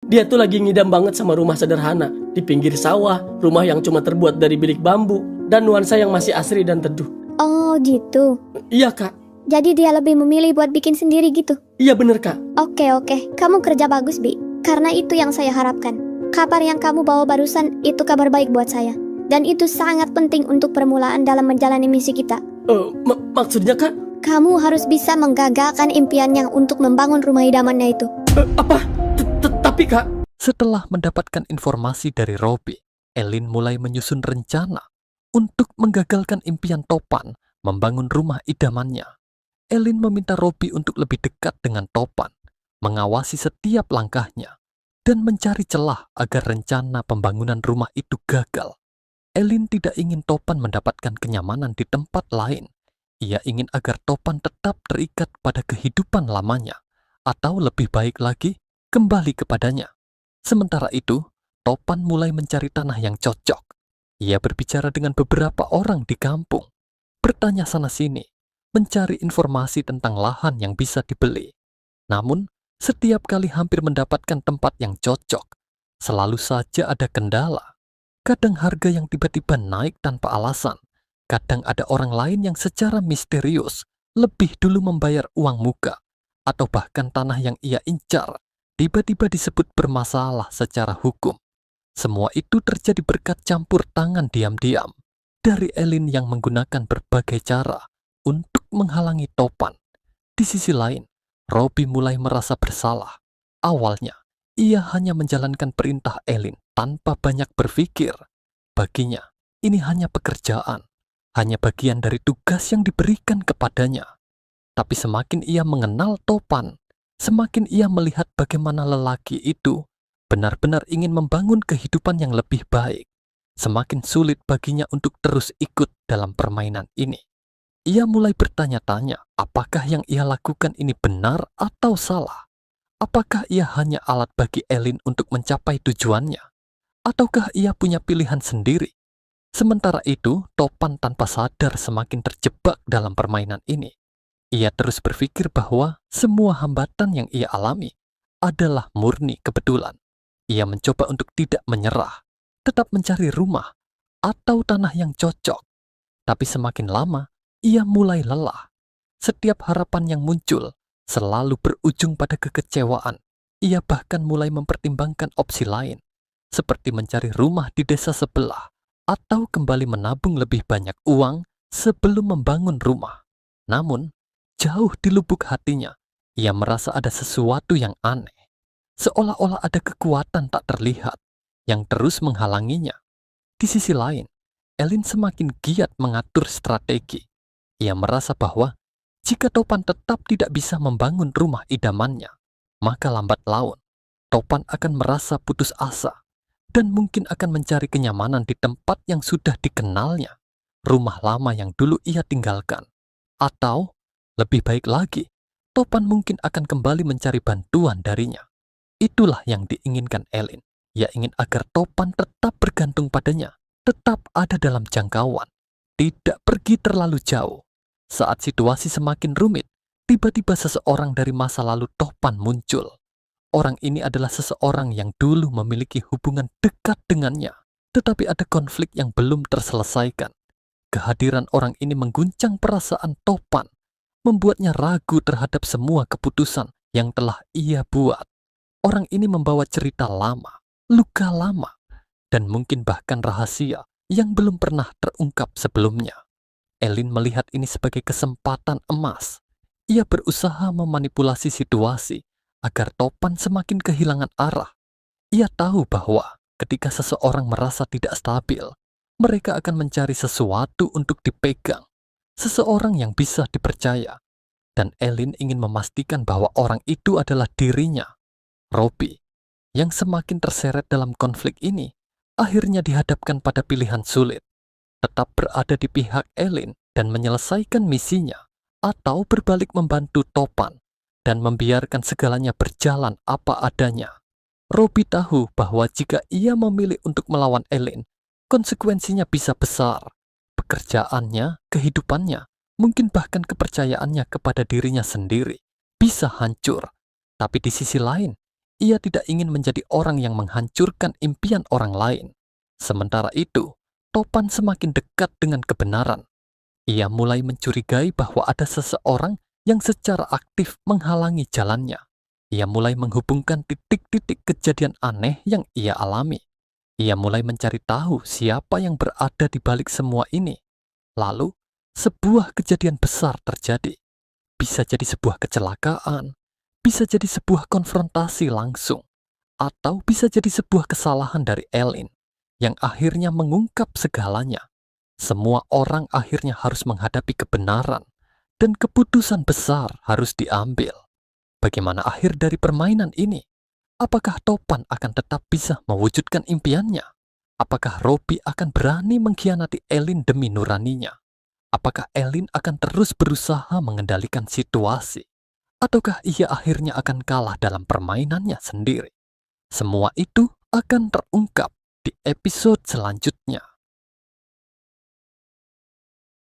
Dia tuh lagi ngidam banget sama rumah sederhana di pinggir sawah, rumah yang cuma terbuat dari bilik bambu, dan nuansa yang masih asri dan teduh. Oh gitu. Iya kak. Jadi dia lebih memilih buat bikin sendiri gitu? Iya bener kak. Oke, kamu kerja bagus, Bi. Karena itu yang saya harapkan. Kabar yang kamu bawa barusan itu kabar baik buat saya. Dan itu sangat penting untuk permulaan dalam menjalani misi kita. Maksudnya kak? Kamu harus bisa menggagalkan impiannya untuk membangun rumah idamannya itu. Apa? Tapi kak... Setelah mendapatkan informasi dari Robby, Elin mulai menyusun rencana untuk menggagalkan impian Topan membangun rumah idamannya. Elin meminta Robby untuk lebih dekat dengan Topan, mengawasi setiap langkahnya, dan mencari celah agar rencana pembangunan rumah itu gagal. Elin tidak ingin Topan mendapatkan kenyamanan di tempat lain. Ia ingin agar Topan tetap terikat pada kehidupan lamanya, atau lebih baik lagi, kembali kepadanya. Sementara itu, Topan mulai mencari tanah yang cocok. Ia berbicara dengan beberapa orang di kampung, bertanya sana-sini, mencari informasi tentang lahan yang bisa dibeli. Namun, setiap kali hampir mendapatkan tempat yang cocok, selalu saja ada kendala. Kadang harga yang tiba-tiba naik tanpa alasan. Kadang ada orang lain yang secara misterius lebih dulu membayar uang muka, atau bahkan tanah yang ia incar tiba-tiba disebut bermasalah secara hukum. Semua itu terjadi berkat campur tangan diam-diam dari Elin yang menggunakan berbagai cara untuk menghalangi Topan. Di sisi lain, Robby mulai merasa bersalah. Awalnya, ia hanya menjalankan perintah Elin tanpa banyak berpikir. Baginya, ini hanya pekerjaan, hanya bagian dari tugas yang diberikan kepadanya. Tapi semakin ia mengenal Topan, semakin ia melihat bagaimana lelaki itu benar-benar ingin membangun kehidupan yang lebih baik. Semakin sulit baginya untuk terus ikut dalam permainan ini. Ia mulai bertanya-tanya apakah yang ia lakukan ini benar atau salah. Apakah ia hanya alat bagi Elin untuk mencapai tujuannya? Ataukah ia punya pilihan sendiri? Sementara itu, Topan tanpa sadar semakin terjebak dalam permainan ini. Ia terus berpikir bahwa semua hambatan yang ia alami adalah murni kebetulan. Ia mencoba untuk tidak menyerah, tetap mencari rumah atau tanah yang cocok. Tapi semakin lama, ia mulai lelah. Setiap harapan yang muncul selalu berujung pada kekecewaan. Ia bahkan mulai mempertimbangkan opsi lain, seperti mencari rumah di desa sebelah atau kembali menabung lebih banyak uang sebelum membangun rumah. Namun, jauh di lubuk hatinya, ia merasa ada sesuatu yang aneh. Seolah-olah ada kekuatan tak terlihat yang terus menghalanginya. Di sisi lain, Elin semakin giat mengatur strategi. Ia merasa bahwa jika Topan tetap tidak bisa membangun rumah idamannya, maka lambat laun Topan akan merasa putus asa dan mungkin akan mencari kenyamanan di tempat yang sudah dikenalnya, rumah lama yang dulu ia tinggalkan. Atau, lebih baik lagi, Topan mungkin akan kembali mencari bantuan darinya. Itulah yang diinginkan Elin. Ia ingin agar Topan tetap bergantung padanya, tetap ada dalam jangkauan, tidak pergi terlalu jauh. Saat situasi semakin rumit, tiba-tiba seseorang dari masa lalu Topan muncul. Orang ini adalah seseorang yang dulu memiliki hubungan dekat dengannya, tetapi ada konflik yang belum terselesaikan. Kehadiran orang ini mengguncang perasaan Topan, membuatnya ragu terhadap semua keputusan yang telah ia buat. Orang ini membawa cerita lama, luka lama, dan mungkin bahkan rahasia yang belum pernah terungkap sebelumnya. Elin melihat ini sebagai kesempatan emas. Ia berusaha memanipulasi situasi agar Topan semakin kehilangan arah. Ia tahu bahwa ketika seseorang merasa tidak stabil, mereka akan mencari sesuatu untuk dipegang, seseorang yang bisa dipercaya. Dan Elin ingin memastikan bahwa orang itu adalah dirinya. Robby, yang semakin terseret dalam konflik ini, akhirnya dihadapkan pada pilihan sulit. Tetap berada di pihak Elin dan menyelesaikan misinya, atau berbalik membantu Topan dan membiarkan segalanya berjalan apa adanya. Robby tahu bahwa jika ia memilih untuk melawan Elin, konsekuensinya bisa besar. Pekerjaannya, kehidupannya, mungkin bahkan kepercayaannya kepada dirinya sendiri bisa hancur. Tapi di sisi lain, Ia tidak ingin menjadi orang yang menghancurkan impian orang lain. Sementara itu, Topan semakin dekat dengan kebenaran. Ia mulai mencurigai bahwa ada seseorang yang secara aktif menghalangi jalannya. Ia mulai menghubungkan titik-titik kejadian aneh yang ia alami. Ia mulai mencari tahu siapa yang berada di balik semua ini. Lalu, sebuah kejadian besar terjadi. Bisa jadi sebuah kecelakaan, bisa jadi sebuah konfrontasi langsung, atau bisa jadi sebuah kesalahan dari Elin yang akhirnya mengungkap segalanya. Semua orang akhirnya harus menghadapi kebenaran, dan keputusan besar harus diambil. Bagaimana akhir dari permainan ini? Apakah Topan akan tetap bisa mewujudkan impiannya? Apakah Robby akan berani mengkhianati Elin demi nuraninya? Apakah Elin akan terus berusaha mengendalikan situasi? Ataukah ia akhirnya akan kalah dalam permainannya sendiri? Semua itu akan terungkap di episode selanjutnya.